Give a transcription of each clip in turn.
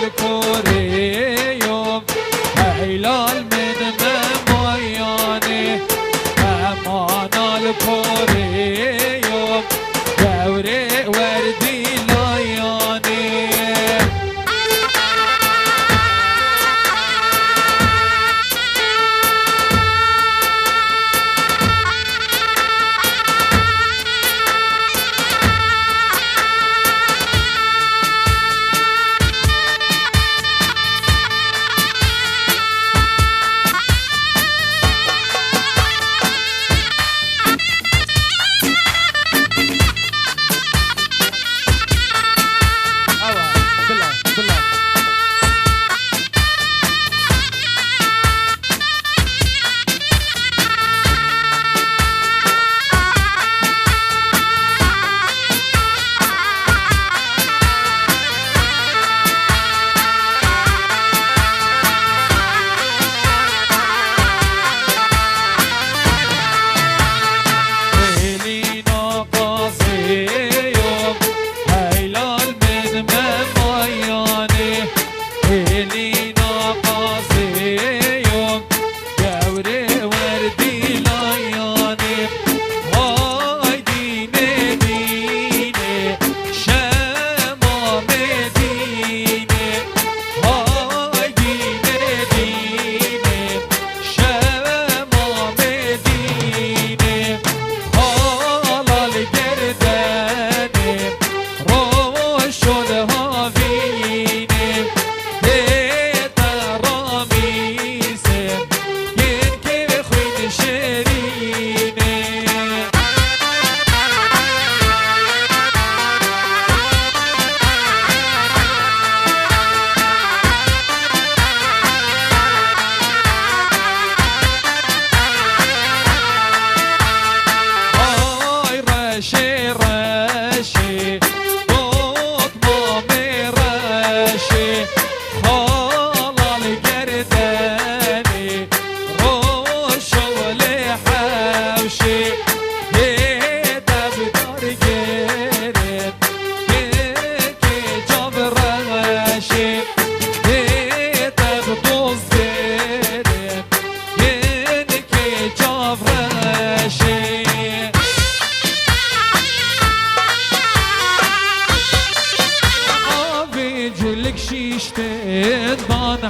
الكوريوم هلال من مموياني امان الكوريوم دوري وردي لاياني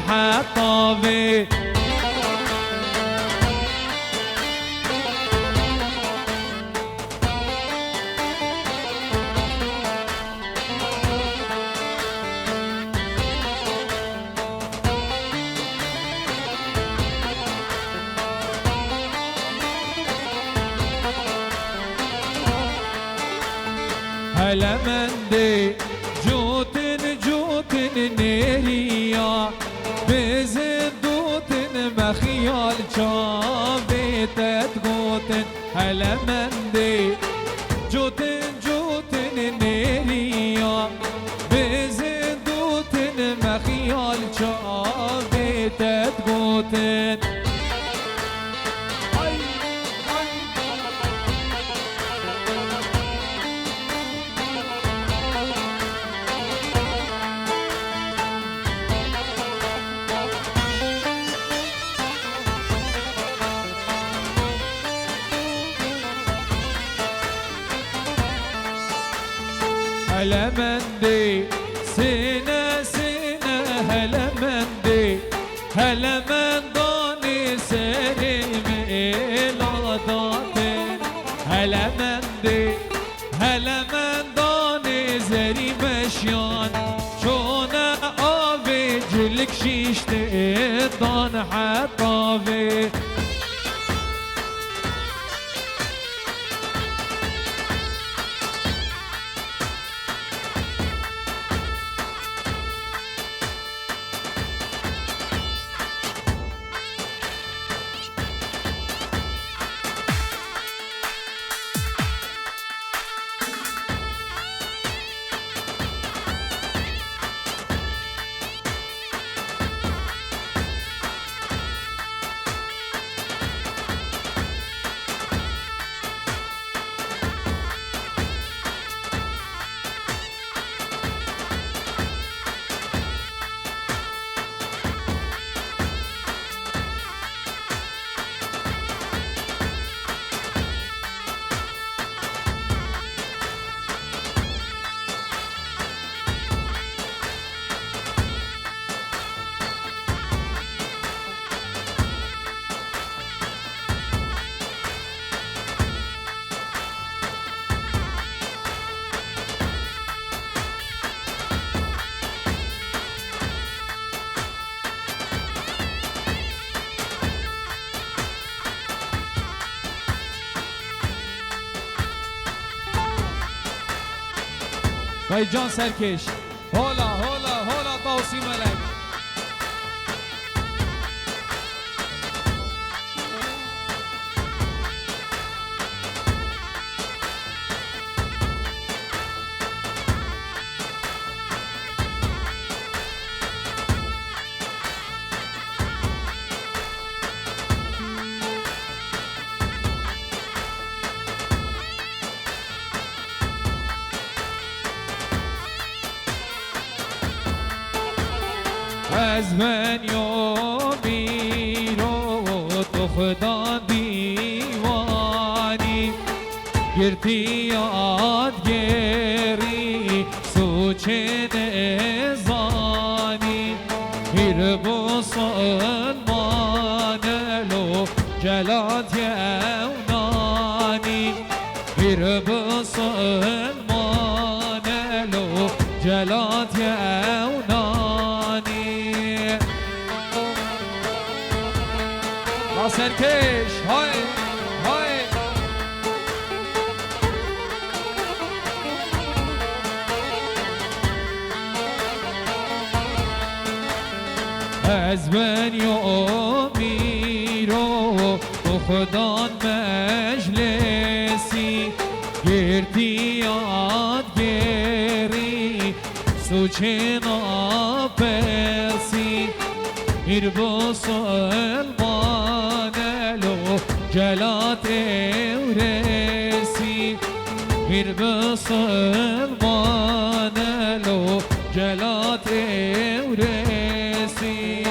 حطابي هلا مندي جوتن نيريا بزدوتن مخيال شابيتت قوتن هلا مندي جوتن نيريا بزدوتن مخيال شابيتت قوتن هلا مندي سنة هلا مندي هلا منداني سريم إلاداتن هلا مندي هلا منداني زري مشيان شونا آبي جلك شيشت إدان حطابي دای جان سرکش هولا هولا هولا طاوسی ملک از من یامی رو تو خدا دیوانی گرتی یاد گری سوچه نزانی هیر بسلمان لو جلات یونانی هیر بسلمان لو جلات یونانی سرکش های های از بنی امیر و خدان مجلسی گردی یاد گری سوچه ناپرسی هیر بسلمان جلات ورسی هیر بسلمان لو جلات ورسی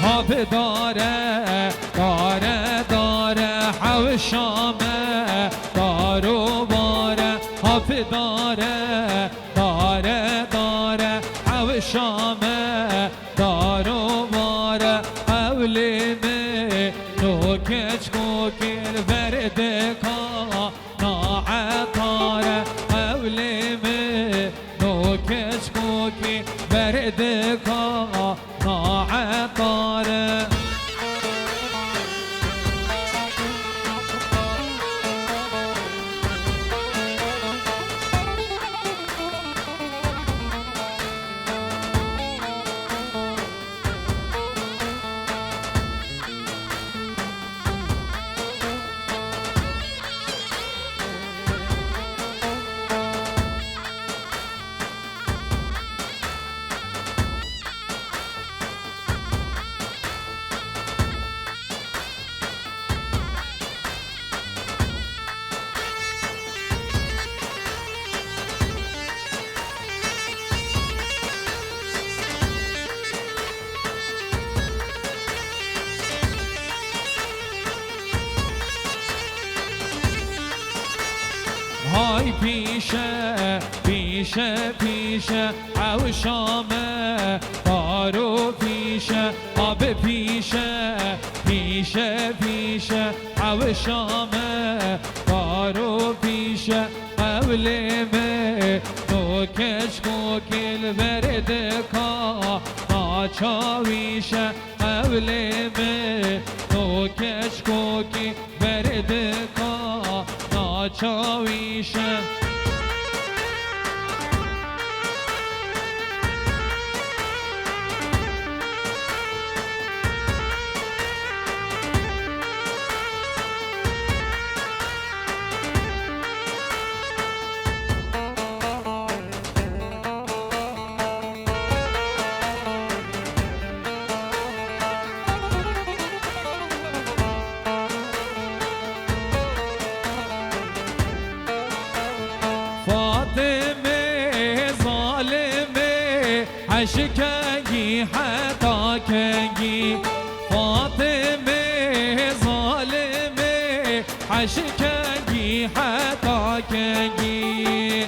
هاب داره داره داره حوشامه دارو باره هاب داره داره داره حوشامه دارو باره اولمه نو کچ کوکر برده کا ناعطاره اولمه نو کچ کوکر برده کا ناعطاره های پیشه پیشه پیشه عوشامه دارو پیشه آب پیشه پیشه پیشه عوشامه دارو پیشه اولمه نو کچ کوکل برده کا ناچاویشه اولمه نو کچ کوکی برده کا ناچاویشه عشقی حتا کنگی فاطمه ظالمه عشقی حتا کنگی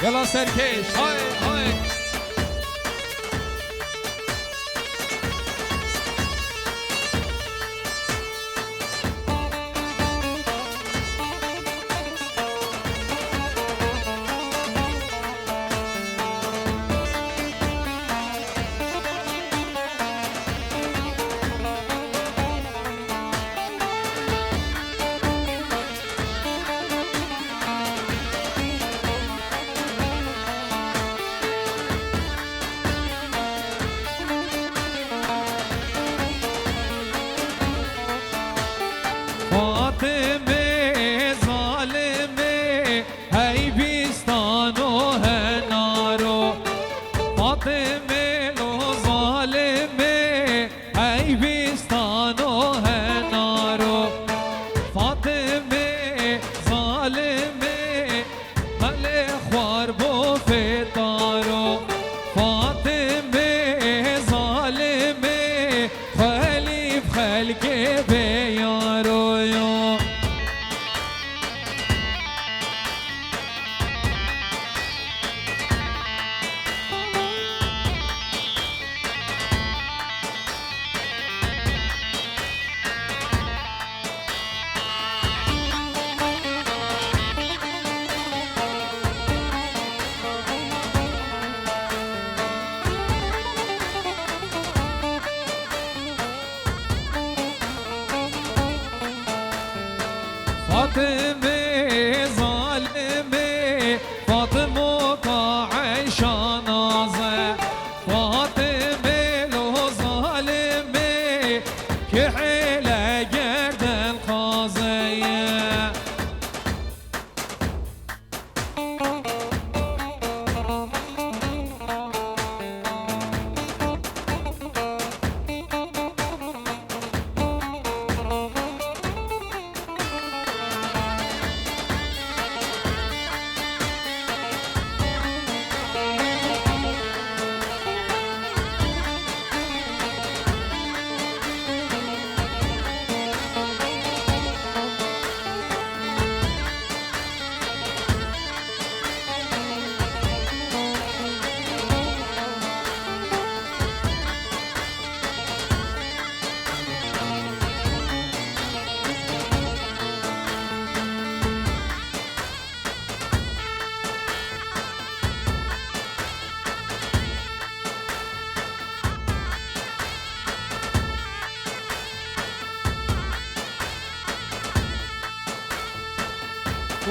یلا سرکش های های فاطمه ظالمه فاطمه عيشان نازه فاطمه لو ظالمه كحيله گردن قاضيه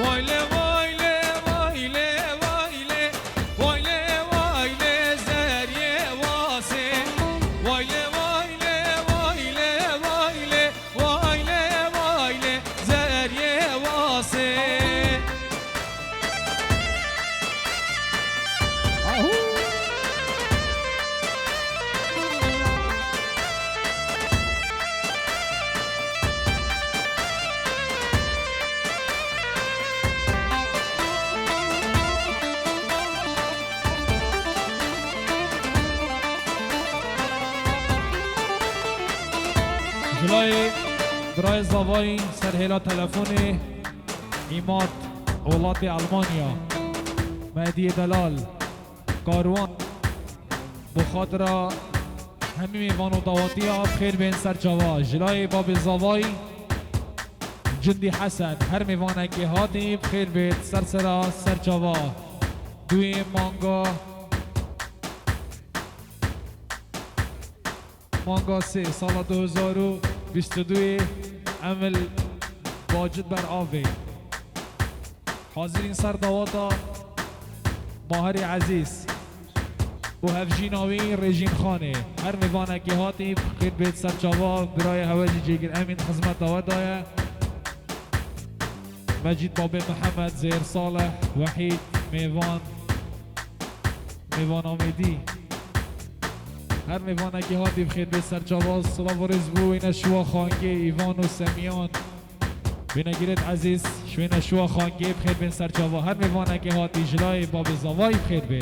وایله وایله وایله وایله وایله وایله زریه واسه وایله وایله وایله وایله وایله وایله زریه واسه جلوی درای زاوایی سر هلا تلفن ایماد ولات آلمانیا مهدی دلال کاروان بخاطر همین میوان و دواتی ها خیر بین سر جوا جلوی باب زاوایی جندی حسن هر میوان که هاتی خیر بین سر جوا دوی مانگا 3 سال 2022 عمل واجد بر آوی حاضرین سر دواتا ماهر عزیز و هفجیناوی رژین خانه هر میوانه که هاتی خیر بیت سر جوا برای هواجی جیگر امین خدمت دوا دایه مجید بابی محمد زیر صالح وحید میوان آمیدی هر میوانه که هاتی بخیر به سر جواز صلاح و رزبو این شوا خانگی ایوان و سمیان بینگیرت عزیز شوین شوا خانگی بخیر به سر جواز هر میوانه که هاتی جلای باب زوای بخیر به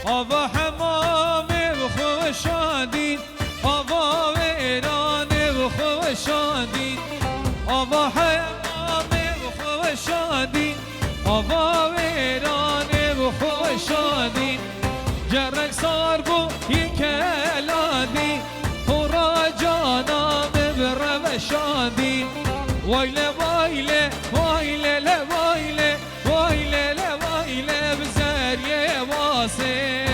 آوا حمامه و خوشادین آوا ویرانه و خوشادین آوا حمامه و خوشادین آوا ویرانه و خوشادین جرک سار بو یک الادی خورا جانامه بروشادین وایله وایله وایله لوایله وایله لوایله بزریه واسه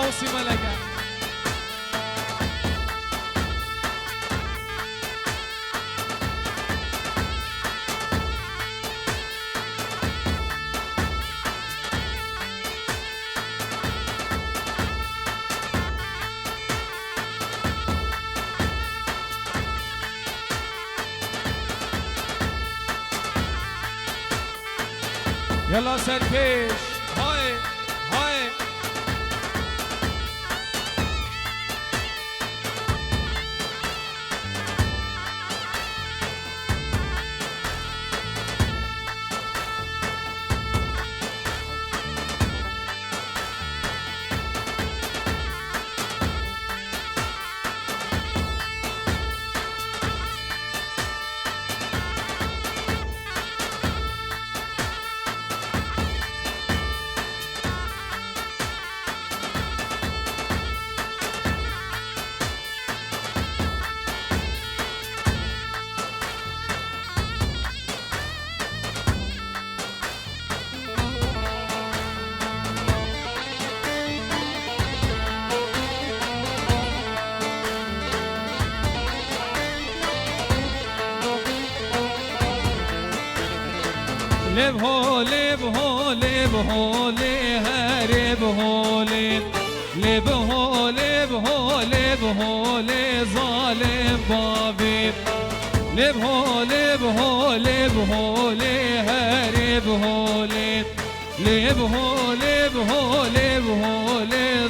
عروسی ملکه يلا سركيش هاي هاي لب هو لب هو لب هو لهرب هو لب هو لب هو لب هو ظالم بابي لب هو لب هو لب هو لهرب هو لب هو لب هو لب هو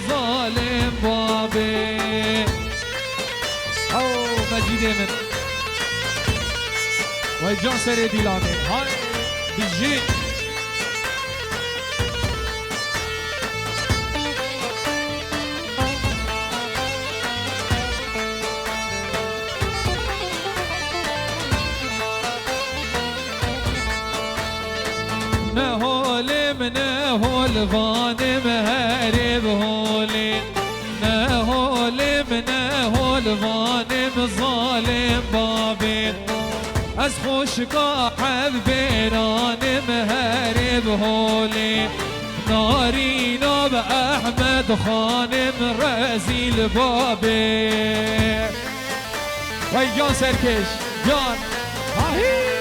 ظالم بابي او مجيد من ويجان سري ديلاني هاي بالجيل نهولم نهول فانم هارب هولي نهولم نهول فانم ظالم بابي از خوشگاه بیران مهرب هولی نارینا به احمد خانم رزیل بابی وای جان سرکش جان آهی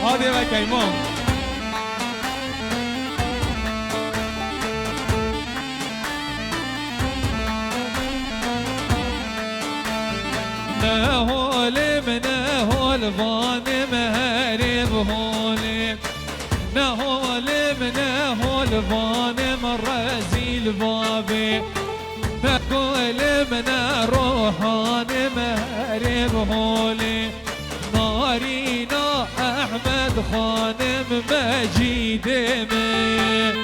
هادي لك إمام نهول منهول فانم هارب هولي نهول منهول فانم رزيل بابي نقول من روحان مهرب هولي نارينا احمد خانم مجيد من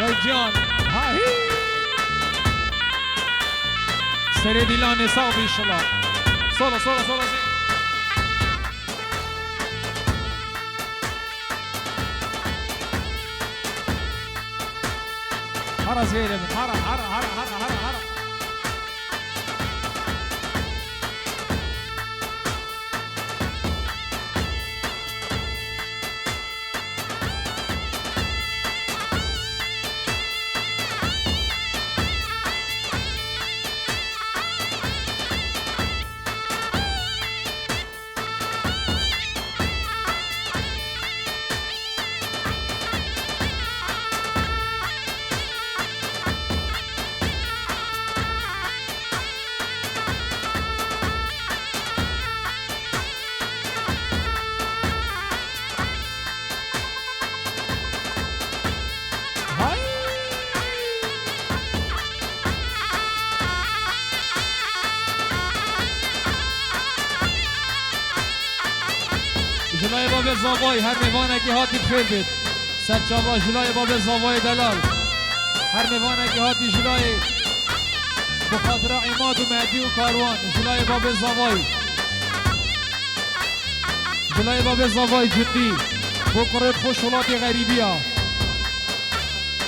رجال هاي سري ديلاني صوبي ان شاء الله صولا صولا صولا زين هرا زين هرا هرا هرا هرا هرا هرا جلای باب زاوای هر میوانه که هاتی بخیر بید سرچاوا جلای باب زاوای دلال هر میوانه که هاتی جلای بخاطر عماد و مهدی و کاروان جلای باب زوای جلای باب زوای جدی بقرد خوش ولاتی غریبی ها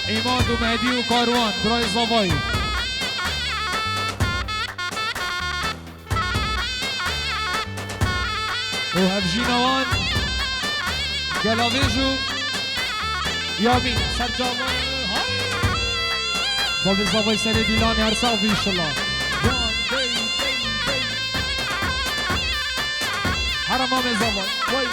عماد و مهدی و کاروان برای زوای و هفجینوان گلاویجو یامین سرجامه باب زوای سر دیلان هر سال انشالله جان دی دی دی حرم آم زوای وای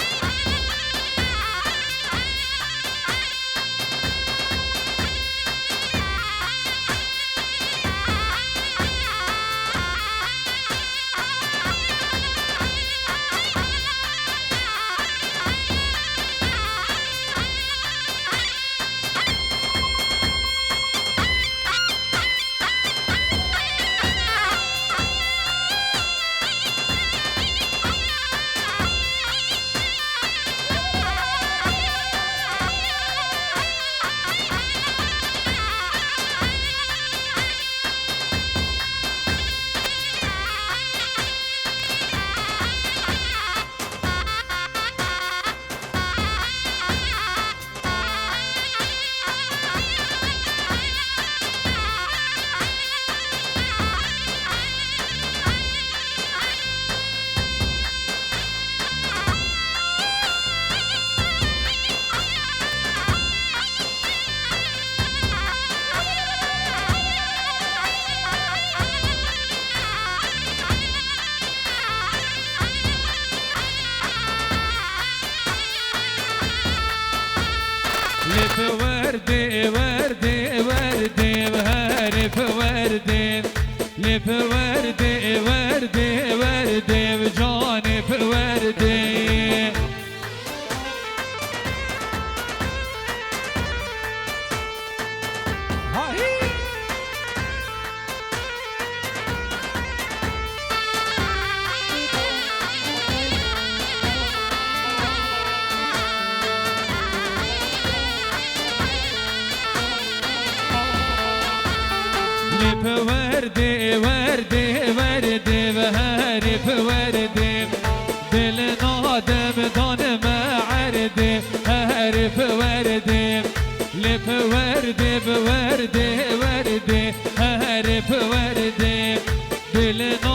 لف وردي وردي وردي وهارف وردي لف وردي وردي وردي وجانب وردي لف وردي وردي وردي وهارف وردي دل نادم دان ما عردي هارف وردي لف وردي بوردي